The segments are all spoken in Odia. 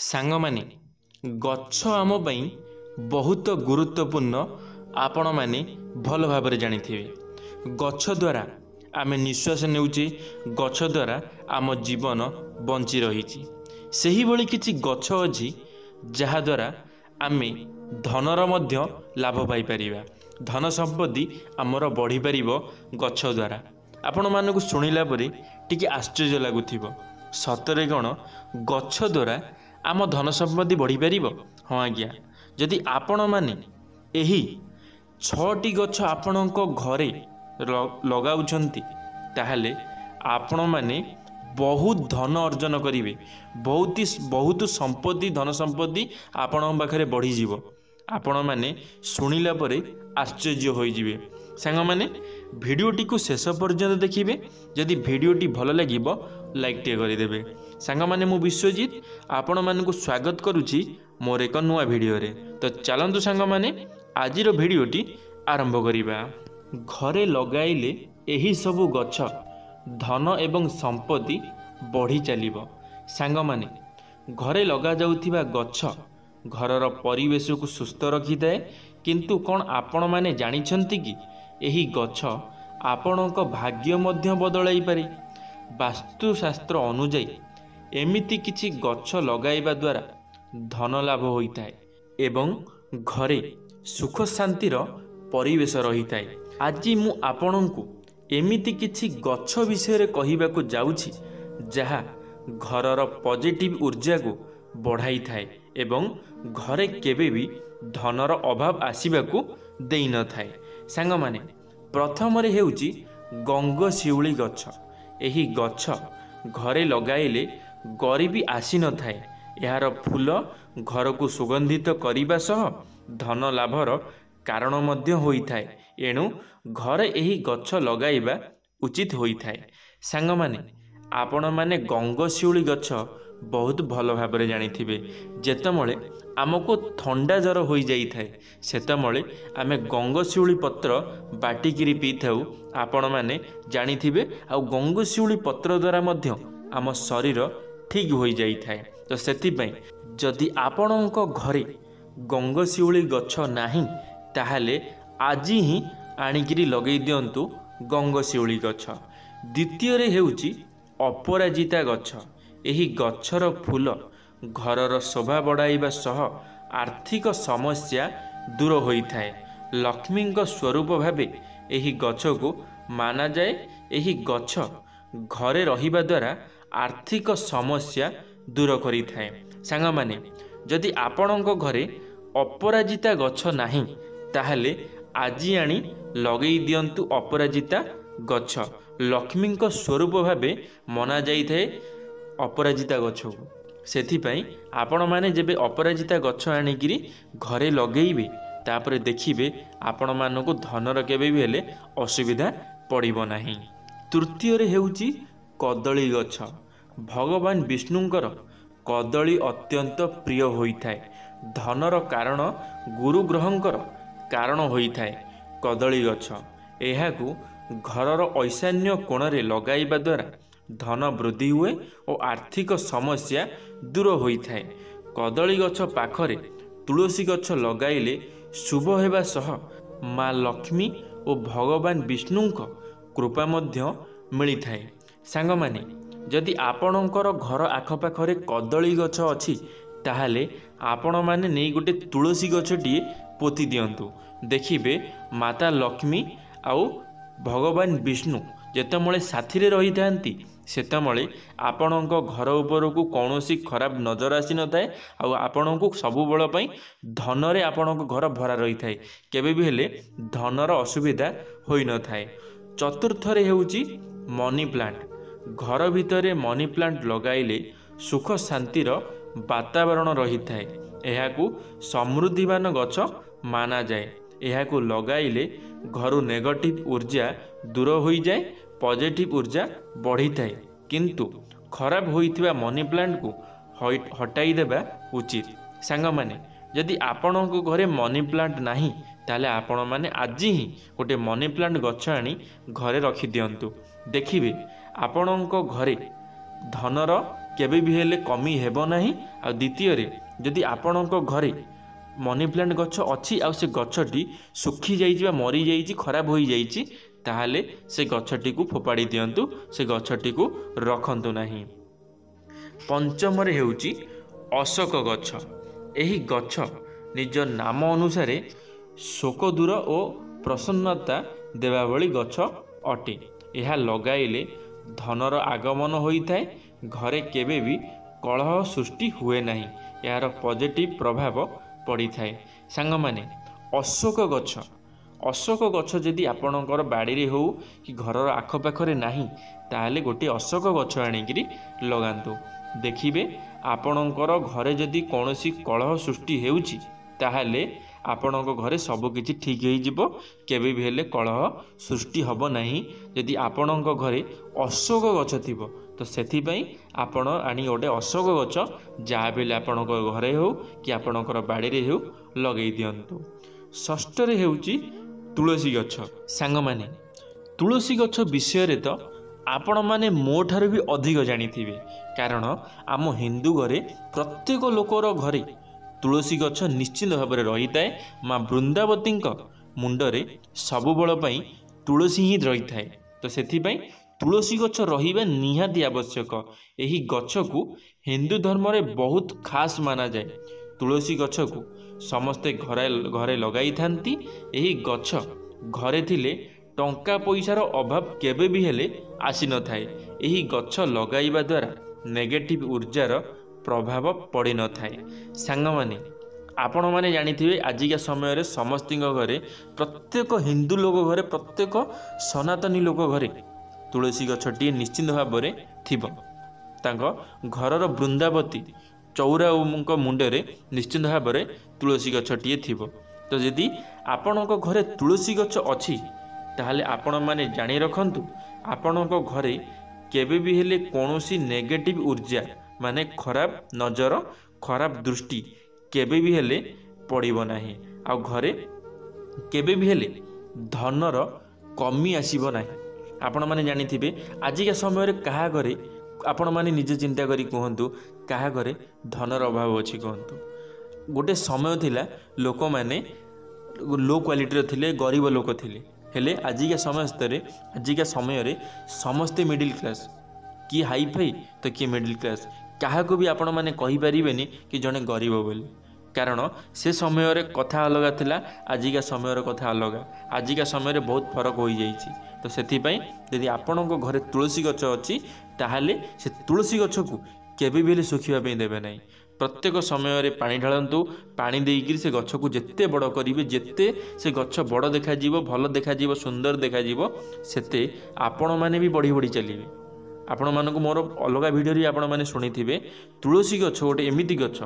ସାଙ୍ଗମାନେ, ଗଛ ଆମ ପାଇଁ ବହୁତ ଗୁରୁତ୍ୱପୂର୍ଣ୍ଣ। ଆପଣମାନେ ଭଲ ଭାବରେ ଜାଣିଥିବେ, ଗଛ ଦ୍ୱାରା ଆମେ ନିଶ୍ୱାସ ନେଉଛେ, ଗଛ ଦ୍ୱାରା ଆମ ଜୀବନ ବଞ୍ଚି ରହିଛି। ସେହିଭଳି କିଛି ଗଛ ଅଛି ଯାହାଦ୍ୱାରା ଆମେ ଧନର ମଧ୍ୟ ଲାଭ ପାଇପାରିବା। ଧନ ସମ୍ପତ୍ତି ଆମର ବଢ଼ିପାରିବ ଗଛ ଦ୍ୱାରା। ଆପଣମାନଙ୍କୁ ଶୁଣିଲା ପରେ ଟିକେ ଆଶ୍ଚର୍ଯ୍ୟ ଲାଗୁଥିବ, ସତରେ କ'ଣ ଗଛ ଦ୍ୱାରା ଆମ ଧନ ସମ୍ପତ୍ତି ବଢ଼ିପାରିବ? ହଁ ଆଜ୍ଞା, ଯଦି ଆପଣମାନେ ଏହି 6ଟି ଗଛ ଆପଣଙ୍କ ଘରେ ଲଗାଉଛନ୍ତି, ତାହେଲେ ଆପଣମାନେ ବହୁତ ଧନ ଅର୍ଜନ କରିବେ। ବହୁତ ସମ୍ପତ୍ତି, ଧନ ସମ୍ପତ୍ତି ଆପଣଙ୍କ ପାଖରେ ବଢ଼ିଯିବ। ଆପଣମାନେ ଶୁଣିଲା ପରେ ଆଶ୍ଚର୍ଯ୍ୟ ହୋଇଯିବେ। ସାଙ୍ଗମାନେ, ଭିଡ଼ିଓଟିକୁ ଶେଷ ପର୍ଯ୍ୟନ୍ତ ଦେଖିବେ। ଯଦି ଭିଡ଼ିଓଟି ଭଲ ଲାଗିବ, ଲାଇକ୍ଟିଏ କରିଦେବେ। ସାଙ୍ଗମାନେ, ମୁଁ ବିଶ୍ୱଜିତ ଆପଣମାନଙ୍କୁ ସ୍ୱାଗତ କରୁଛି ମୋର ଏକ ନୂଆ ଭିଡ଼ିଓରେ। ତ ଚାଲନ୍ତୁ ସାଙ୍ଗମାନେ, ଆଜିର ଭିଡ଼ିଓଟି ଆରମ୍ଭ କରିବା। ଘରେ ଲଗାଇଲେ ଏହି ସବୁ ଗଛ ଧନ ଏବଂ ସମ୍ପତ୍ତି ବଢ଼ି ଚାଲିବ। ସାଙ୍ଗମାନେ, ଘରେ ଲଗାଯାଉଥିବା ଗଛ ଘରର ପରିବେଶକୁ ସୁସ୍ଥ ରଖିଥାଏ। କିନ୍ତୁ କ'ଣ ଆପଣମାନେ ଜାଣିଛନ୍ତି କି ଏହି ଗଛ ଆପଣଙ୍କ ଭାଗ୍ୟ ମଧ୍ୟ ବଦଳାଇ ପାରେ? ବାସ୍ତୁଶାସ୍ତ୍ର ଅନୁଯାୟୀ ଏମିତି କିଛି ଗଛ ଲଗାଇବା ଦ୍ୱାରା ଧନ ଲାଭ ହୋଇଥାଏ ଏବଂ ଘରେ ସୁଖ ଶାନ୍ତିର ପରିବେଶ ରହିଥାଏ। ଆଜି ମୁଁ ଆପଣଙ୍କୁ ଏମିତି କିଛି ଗଛ ବିଷୟରେ କହିବାକୁ ଯାଉଛି ଯାହା ଘରର ପଜିଟିଭ୍ ଊର୍ଜାକୁ ବଢ଼ାଇଥାଏ ଏବଂ ଘରେ କେବେ ବି ଧନର ଅଭାବ ଆସିବାକୁ ଦେଇନଥାଏ। ସାଙ୍ଗମାନେ, ପ୍ରଥମରେ ହେଉଛି ଗଙ୍ଗଶିଉଳି ଗଛ। ଏହି ଗଛ ଘରେ ଲଗାଇଲେ ଗରିବୀ ଆସିନଥାଏ। ଏହାର ଫୁଲ ଘରକୁ ସୁଗନ୍ଧିତ କରିବା ସହ ଧନ ଲାଭର କାରଣ ମଧ୍ୟ ହୋଇଥାଏ। ଏଣୁ ଘରେ ଏହି ଗଛ ଲଗାଇବା ଉଚିତ ହୋଇଥାଏ। ସାଙ୍ଗମାନେ, ଆପଣମାନେ ଗଙ୍ଗଶିଉଳି ଗଛ ବହୁତ ଭଲ ଭାବରେ ଜାଣିଥିବେ। ଯେତେବେଳେ ଆମକୁ ଥଣ୍ଡା ଜ୍ୱର ହୋଇଯାଇଥାଏ, ସେତେବେଳେ ଆମେ ଗଙ୍ଗଶିଉଳି ପତ୍ର ବାଟିକିରି ପିଇଥାଉ। ଆପଣମାନେ ଜାଣିଥିବେ, ଆଉ ଗଙ୍ଗଶିଉଳି ପତ୍ର ଦ୍ୱାରା ମଧ୍ୟ ଆମ ଶରୀର ଠିକ୍ ହୋଇଯାଇଥାଏ। ତ ସେଥିପାଇଁ ଯଦି ଆପଣଙ୍କ ଘରେ ଗଙ୍ଗଶିଉଳି ଗଛ ନାହିଁ, ତାହେଲେ ଆଜି ହିଁ ଆଣିକିରି ଲଗେଇ ଦିଅନ୍ତୁ ଗଙ୍ଗଶିଉଳି ଗଛ। ଦ୍ୱିତୀୟରେ ହେଉଛି ଅପରାଜିତା ଗଛ। ଏହି ଗଛର ଫୁଲ ଘରର ଶୋଭା ବଢ଼ାଇବା ସହ ଆର୍ଥିକ ସମସ୍ୟା ଦୂର ହୋଇଥାଏ। ଲକ୍ଷ୍ମୀଙ୍କ ସ୍ୱରୂପ ଭାବେ ଏହି ଗଛକୁ ମାନାଯାଏ। ଏହି ଗଛ ଘରେ ରହିବା ଦ୍ୱାରା ଆର୍ଥିକ ସମସ୍ୟା ଦୂର କରିଥାଏ। ସାଙ୍ଗମାନେ, ଯଦି ଆପଣଙ୍କ ଘରେ ଅପରାଜିତା ଗଛ ନାହିଁ, ତାହେଲେ ଆଜି ଆଣି ଲଗେଇ ଦିଅନ୍ତୁ ଅପରାଜିତା ଗଛ। ଲକ୍ଷ୍ମୀଙ୍କ ସ୍ୱରୂପ ଭାବେ ମନାଯାଇଥାଏ ଅପରାଜିତା ଗଛକୁ। ସେଥିପାଇଁ ଆପଣମାନେ ଯେବେ ଅପରାଜିତା ଗଛ ଆଣିକିରି ଘରେ ଲଗେଇବେ, ତାପରେ ଦେଖିବେ ଆପଣମାନଙ୍କୁ ଧନର କେବେ ବି ହେଲେ ଅସୁବିଧା ପଡ଼ିବ ନାହିଁ। ତୃତୀୟରେ ହେଉଛି କଦଳୀ ଗଛ। ଭଗବାନ ବିଷ୍ଣୁଙ୍କର କଦଳୀ ଅତ୍ୟନ୍ତ ପ୍ରିୟ ହୋଇଥାଏ। ଧନର କାରଣ, ଗୁରୁ ଗ୍ରହଙ୍କର କାରଣ ହୋଇଥାଏ କଦଳୀ ଗଛ। ଏହାକୁ ଘରର ଐଶାନ୍ୟ କୋଣରେ ଲଗାଇବା ଦ୍ୱାରା ଧନ ବୃଦ୍ଧି ହୁଏ ଓ ଆର୍ଥିକ ସମସ୍ୟା ଦୂର ହୋଇଥାଏ। କଦଳୀ ଗଛ ପାଖରେ ତୁଳସୀ ଗଛ ଲଗାଇଲେ ଶୁଭ ହେବା ସହ ମା ଲକ୍ଷ୍ମୀ ଓ ଭଗବାନ ବିଷ୍ଣୁଙ୍କ କୃପା ମଧ୍ୟ ମିଳିଥାଏ। ସାଙ୍ଗମାନେ, ଯଦି ଆପଣଙ୍କର ଘର ଆଖପାଖରେ କଦଳୀ ଗଛ ଅଛି, ତାହେଲେ ଆପଣମାନେ ନେଇ ଗୋଟେ ତୁଳସୀ ଗଛଟିଏ ପୋତି ଦିଅନ୍ତୁ। ଦେଖିବେ ମାତା ଲକ୍ଷ୍ମୀ ଆଉ ଭଗବାନ ବିଷ୍ଣୁ ଯେତେବେଳେ ସାଥିରେ ରହିଥାନ୍ତି, ସେତେବେଳେ ଆପଣଙ୍କ ଘର ଉପରକୁ କୌଣସି ଖରାପ ନଜର ଆସିନଥାଏ ଆଉ ଆପଣଙ୍କୁ ସବୁବେଳ ପାଇଁ ଧନରେ ଆପଣଙ୍କ ଘର ଭରା ରହିଥାଏ। କେବେ ବି ହେଲେ ଧନର ଅସୁବିଧା ହୋଇନଥାଏ। ଚତୁର୍ଥରେ ହେଉଛି ମନି ପ୍ଲାଣ୍ଟ। ଘର ଭିତରେ ମନି ପ୍ଲାଣ୍ଟ ଲଗାଇଲେ ସୁଖ ଶାନ୍ତିର ବାତାବରଣ ରହିଥାଏ। ଏହାକୁ ସମୃଦ୍ଧିମାନ ଗଛ ମାନାଯାଏ। ଏହାକୁ ଲଗାଇଲେ ଘରୁ ନେଗେଟିଭ୍ ଊର୍ଜା ଦୂର ହୋଇଯାଏ, ପଜିଟିଭ୍ ଊର୍ଜା ବଢ଼ିଥାଏ। କିନ୍ତୁ ଖରାପ ହୋଇଥିବା ମନି ପ୍ଲାଣ୍ଟକୁ ହଟାଇ ଦେବା ଉଚିତ। ସାଙ୍ଗମାନେ, ଯଦି ଆପଣଙ୍କ ଘରେ ମନି ପ୍ଲାଣ୍ଟ ନାହିଁ, ତାହେଲେ ଆପଣମାନେ ଆଜି ହିଁ ଗୋଟେ ମନି ପ୍ଲାଣ୍ଟ ଗଛ ଆଣି ଘରେ ରଖିଦିଅନ୍ତୁ। ଦେଖିବେ ଆପଣଙ୍କ ଘରେ ଧନର केबे भी हेले कमी हेबो नाही। आ द्वितीय जदि आपणक घरे मनी प्लांट गछ अच्छी आ से गछटी सुखी जाइए मरी जाइए खराब हो जाइए ताहले से गछटी को फोपाड़ी दियंतु से गछटी को रखंतु नाही। पंचम हेउची अशोक गछ। एही गछ निज नाम अनुसार शोक दूर और प्रसन्नता देवा भली गछ अटे। यह लगाइले धनर आगमन होता है, घरे केबे भी कलह सृष्टि हुए नहीं, यार पॉजिटिव प्रभाव पड़ी थाए। सांग माने अशोक गछ जदि आपणकर बाड़ी हो कि घरर आखपाखरे नाही ताहले गोटे अशोक गछ आनिकी लगांतु। देखिबे आपणकर घरे जदि कौनसी कलह सृष्टि हेउची ताहले आपणक घरे सबकिछि ठीक हो जिवो, केबे भी हेले कलह सृष्टि हब नाही। जदि आपणक घरे अशोक गछ थिबो तो सेथिपई आपण आनी गोटे अशोक गछ जहाँ भी आपणक घरे हो कि आपणकर बाड़ी हो लगे दियंतु। षष्ठ हेउची तुलसी गछ। सांग माने तुलसी गछ विषय तो आपण माने मो ठार भी अधिक जानिथिबे, कारण आम हिंदू घरे प्रत्येक लोकर घरे तुलसी गछ निश्चित भाव में रही थाए। माँ वृंदावती मुंडरे सबुबल पई तुलसी ही रही थाए। तो सेथिपई तुलसी गछ रहिबा निहाती आवश्यक। एही गछ को हिंदू धर्म में बहुत खास माना जाए। तुलसी गछ को समस्ते घरे लगाई थांती। एही गछ घरे थिले टंका पैसार अभाव केबे भी हेले आसी न थाए। एही गछ लगाइबा द्वारा नेगेटिव ऊर्जार प्रभाव पड़ी न थाए। सांग माने आपण माने जानिथिबे आजिका समय रे समस्तिंग घरे प्रत्येक हिंदू लोक घरे प्रत्येक सनातनी लोक घरे तुलसी गछटी निश्चित भाव में थिबो। तांको घरर वृंदावती चौरा मुंडरे निश्चित भाव में तुलसी गछटी थिबो। तो यदि आपणक घरे तुलसी गछ अछि ताहले आपण माने जानि रखंतु आपणक घरे केबे भी हेले कोनोसी नेगेटिव ऊर्जा माने खराब नजर खराब दृष्टि केबे भी हेले पड़िबो नाही। आ घरे केबे भी हेले धनर कमी आसीबो नाही। आपण माने जानिथिबे आजिका समय रे कहा घरे आपण माने निजे चिंता करी कहंतु कहा घरे धनर अभाव अछि कहंतु। गोटे समय थिला लोक माने लो क्वालिटी थिले, गरीब लोक थिले, हेले आजिका समय रे समस्ते मिडिल क्लास, कि हाई फाई तो किए मिडिल क्लास। क्या भी आपण मैंने कहीपरेनि कि जड़े गरीब बोली, कारण से समय रे कथा अलग थिला, आजिका समय कथा अलग। आजिका समय बहुत फरक हो जाइए। तो सेथिपई यदि आपणक घरे तुलसी गछ अच्छी ताहले से तुलसी गछ को केबे भी सुखिबा पे देबे नहीं। प्रत्येक समय रे पानी ढालंतु, पानी देइकिरी से गछ को जेते बड़ करिवे, जेते से गछ बड़ देखा जीवो, भल देखा जीवो, सुंदर देखा जीवो, सेते आपण माने भी बढ़ी बढ़ी चलिवे। आपण मानक मोर अलग भिडियो आपण माने शुणिथिबे तुलसी गछ गोटे एमिति गछ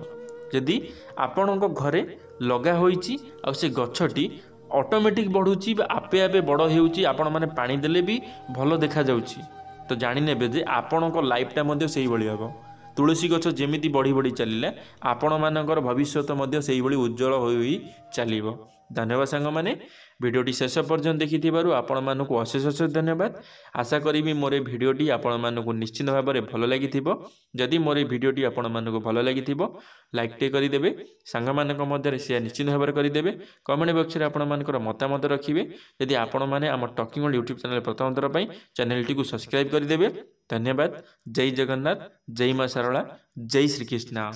यदि आपणक घरे लगा होईची आ से गछटी ऑटोमेटिक बढ़ुची आपे आपे बड़ हेउची, आपण माने पानी देले भी भल देखा जाउची, तो जानि नेबे जे आपणक लाइफटा मध्ये सेही भली हबो। तुलसी गछ जेमिति बढ़ी बढ़ी चलिले आपण मानकर भविष्यत मध्ये सेही भली उज्जवल होई चलिबो। धन्यवाद सांग माने भिडियोटी शेष पर्यंत देखिथिबारु आपण मानकु अशेष अशेष धन्यवाद। आशा करी मोर भिडियोटी आपण मानकु निश्चित भाव में भल लागिथिबो। जदि मोर भिडियोटी आपण मानकु भल लागिथिबो लाइक टे करि देबे, सांग मानक मध्ये शेयर निश्चित भाव में करि देबे, कमेंट बॉक्स रे आपण मानकर मतामत रखिबे। यदि आपण माने हमर टॉकिंग वर्ल्ड यूट्यूब चैनल प्रथम थर पई चैनल टी को सब्सक्राइब करि देबे। धन्यवाद। जय जगन्नाथ, जय मां शारला, जय श्री कृष्ण।